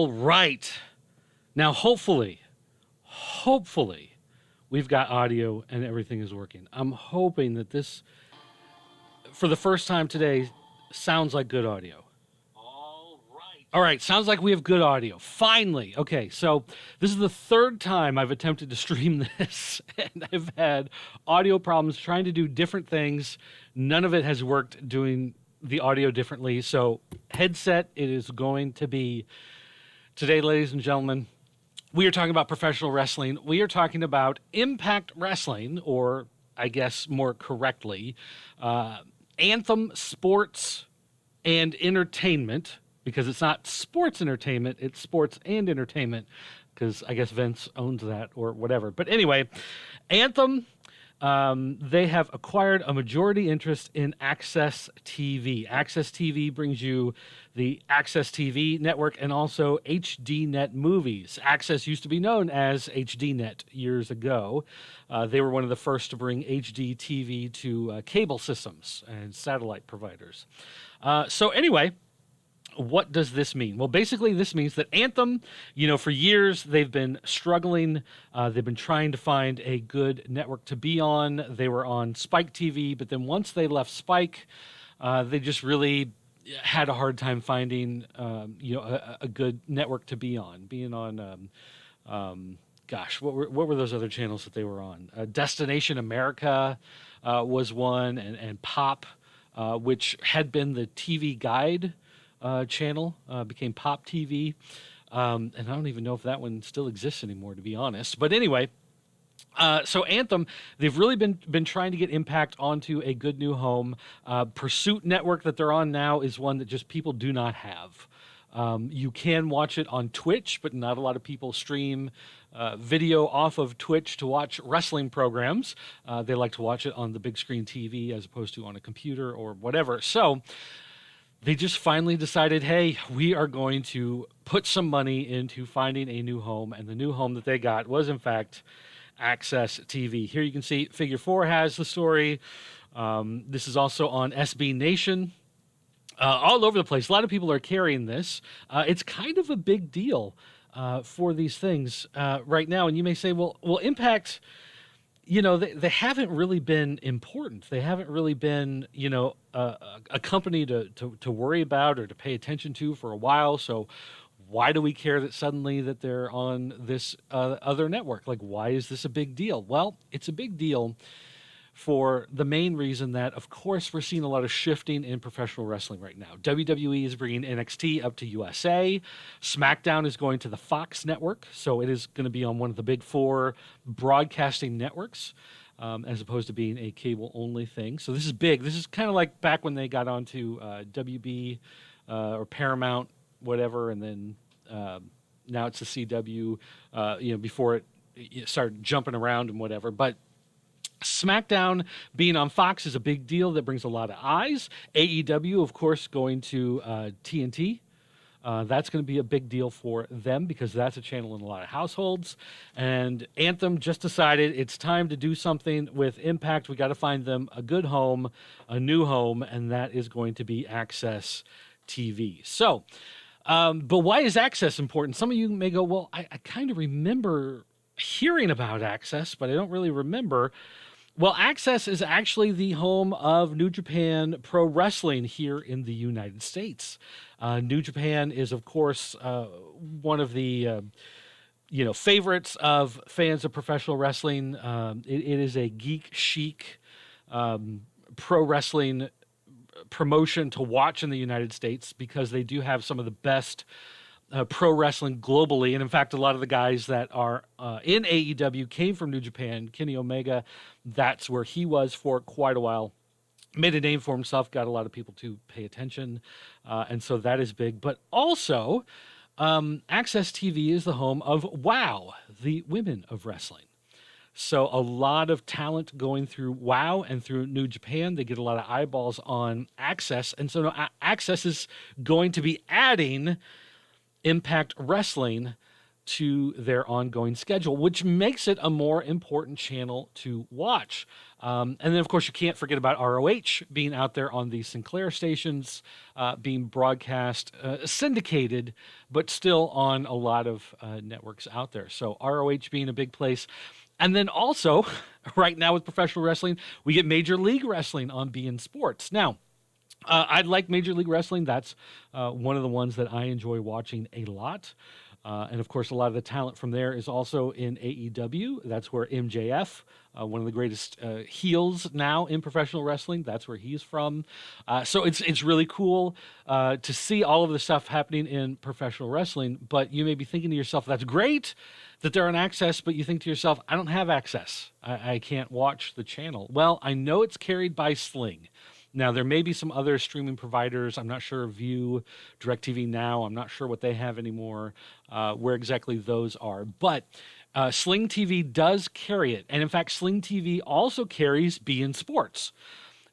All right. Now, hopefully, we've got audio and everything is working. I'm hoping that this, for the first time today, sounds like good audio. All right, sounds like we have good audio. Finally. Okay, so this is the third time I've attempted to stream this, and I've had audio problems trying to do different things. None of it has worked doing the audio differently. So headset, it is going to be today, ladies and gentlemen. We are talking about professional wrestling. We are talking about Impact Wrestling, or I guess more correctly, Anthem Sports and Entertainment, because it's not sports entertainment, it's sports and entertainment, because I guess Vince owns that or whatever. But anyway, Anthem, they have acquired a majority interest in Access TV. Access TV brings you the Access TV network and also HDNet movies. Access used to be known as HDNet years ago. They were one of the first to bring HD TV to cable systems and satellite providers. So anyway, what does this mean? Well, basically, this means that Anthem, for years, they've been struggling. They've been trying to find a good network to be on. They were on Spike TV, but then once they left Spike, they just really had a hard time finding, a good network to be on. Being on, what were those other channels that they were on? Destination America was one, and Pop, which had been the TV Guide channel, became Pop TV, and I don't even know if that one still exists anymore, to be honest. But anyway, so Anthem, they've really been trying to get Impact onto a good new home. Pursuit Network that they're on now is one that just people do not have. You can watch it on Twitch, but not a lot of people stream video off of Twitch to watch wrestling programs. They like to watch it on the big screen TV as opposed to on a computer or whatever. So they just finally decided, hey, we are going to put some money into finding a new home. And the new home that they got was, in fact, Access TV. Here you can see Figure 4 has the story. This is also on SB Nation. All over the place. A lot of people are carrying this. It's kind of a big deal for these things right now. And you may say, well, Impact, they haven't really been important. They haven't really been, a company to worry about or to pay attention to for a while. So why do we care that suddenly that they're on this other network? Like, why is this a big deal? Well, it's a big deal for the main reason that, of course, we're seeing a lot of shifting in professional wrestling right now. WWE is bringing NXT up to USA. SmackDown is going to the Fox network, so it is going to be on one of the big four broadcasting networks, as opposed to being a cable-only thing. So this is big. This is kind of like back when they got onto WB or Paramount, whatever, and then now it's the CW, before it started jumping around and whatever. But SmackDown being on Fox is a big deal that brings a lot of eyes. AEW, of course, going to TNT. That's going to be a big deal for them because that's a channel in a lot of households. And Anthem just decided it's time to do something with Impact. We got to find them a good home, a new home, and that is going to be Access TV. So, but why is Access important? Some of you may go, well, I kind of remember hearing about Access, but I don't really remember. Well, Access is actually the home of New Japan Pro Wrestling here in the United States. New Japan is, of course, one of the favorites of fans of professional wrestling. It is a geek chic pro wrestling promotion to watch in the United States because they do have some of the best pro wrestling globally. And in fact, a lot of the guys that are in AEW came from New Japan. Kenny Omega, that's where he was for quite a while. Made a name for himself, got a lot of people to pay attention. And so that is big. But also, Access TV is the home of WOW, the Women of Wrestling. So a lot of talent going through WOW and through New Japan. They get a lot of eyeballs on Access. And so Access is going to be adding Impact Wrestling to their ongoing schedule, which makes it a more important channel to watch. And then, of course, you can't forget about ROH being out there on the Sinclair stations, being broadcast, syndicated, but still on a lot of networks out there. So ROH being a big place. And then also, right now with professional wrestling, we get Major League Wrestling on beIN Sports. Now, I like Major League Wrestling. That's one of the ones that I enjoy watching a lot. And of course, a lot of the talent from there is also in AEW. That's where MJF, one of the greatest heels now in professional wrestling, that's where he's from. So it's really cool to see all of the stuff happening in professional wrestling. But you may be thinking to yourself, that's great that they're on Access, but you think to yourself, I don't have Access. I can't watch the channel. Well, I know it's carried by Sling. Now, there may be some other streaming providers. I'm not sure, View, DirecTV Now. I'm not sure what they have anymore, where exactly those are. But Sling TV does carry it. And in fact, Sling TV also carries beIN Sports.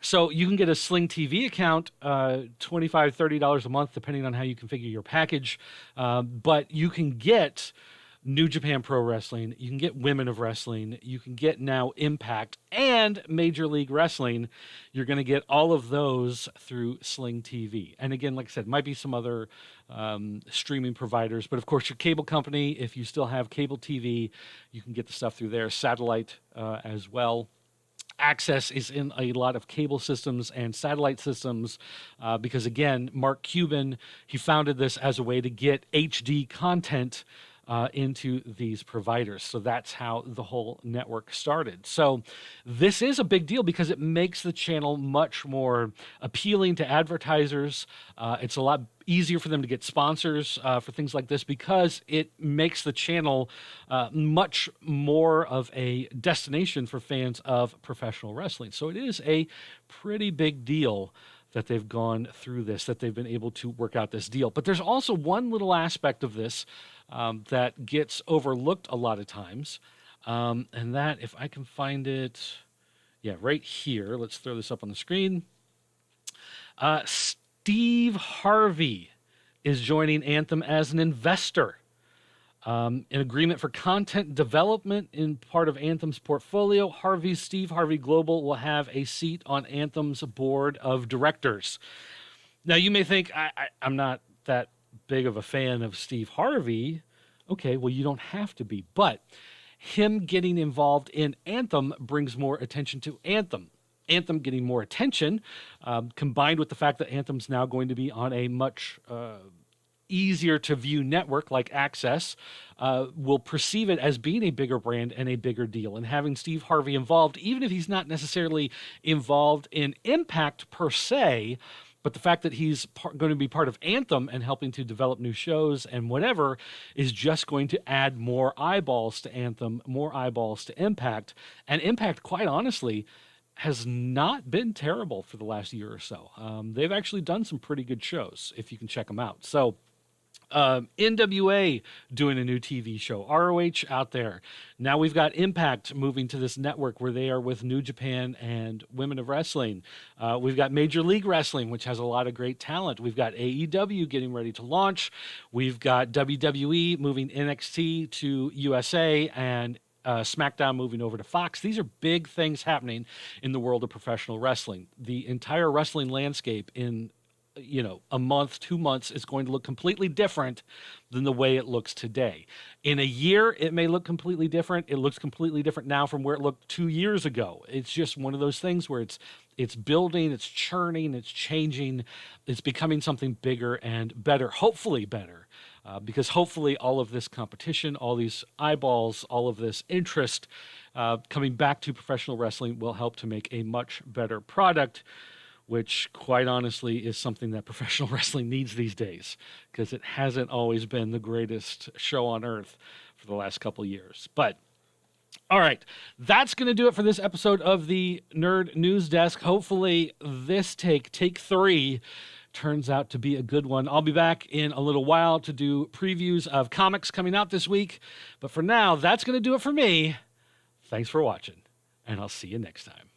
So you can get a Sling TV account, $25, $30 a month, depending on how you configure your package. But you can get New Japan Pro Wrestling, you can get Women of Wrestling, you can get now Impact and Major League Wrestling. You're going to get all of those through Sling TV. And again, like I said, might be some other streaming providers, but of course your cable company, if you still have cable TV, you can get the stuff through there, satellite as well. Access is in a lot of cable systems and satellite systems because, again, Mark Cuban, he founded this as a way to get HD content into these providers. So that's how the whole network started. So this is a big deal because it makes the channel much more appealing to advertisers. It's a lot easier for them to get sponsors for things like this because it makes the channel much more of a destination for fans of professional wrestling. So it is a pretty big deal that they've gone through this, that they've been able to work out this deal. But there's also one little aspect of this that gets overlooked a lot of times, and that, if I can find it, yeah, right here. Let's throw this up on the screen. Steve Harvey is joining Anthem as an investor. An agreement for content development in part of Anthem's portfolio. Steve Harvey Global will have a seat on Anthem's board of directors. Now, you may think, I'm not that big of a fan of Steve Harvey. Okay, well, you don't have to be. But him getting involved in Anthem brings more attention to Anthem. Anthem getting more attention, combined with the fact that Anthem's now going to be on a much easier to view network like Access, will perceive it as being a bigger brand and a bigger deal. And having Steve Harvey involved, even if he's not necessarily involved in Impact per se, but the fact that he's going to be part of Anthem and helping to develop new shows and whatever is just going to add more eyeballs to Anthem, more eyeballs to Impact. And Impact, quite honestly, has not been terrible for the last year or so. They've actually done some pretty good shows, if you can check them out. So NWA doing a new TV show, ROH out there. Now we've got Impact moving to this network where they are with New Japan and Women of Wrestling. We've got Major League Wrestling, which has a lot of great talent. We've got AEW getting ready to launch. We've got WWE moving NXT to USA and SmackDown moving over to Fox. These are big things happening in the world of professional wrestling. The entire wrestling landscape in a month, 2 months is going to look completely different than the way it looks today. In a year, it may look completely different. It looks completely different now from where it looked 2 years ago. It's just one of those things where it's building, it's churning, it's changing, it's becoming something bigger and better, hopefully better, because hopefully all of this competition, all these eyeballs, all of this interest coming back to professional wrestling will help to make a much better product, which quite honestly is something that professional wrestling needs these days because it hasn't always been the greatest show on earth for the last couple of years. But all right, that's going to do it for this episode of the Nerd News Desk. Hopefully this take 3, turns out to be a good one. I'll be back in a little while to do previews of comics coming out this week. But for now, that's going to do it for me. Thanks for watching, and I'll see you next time.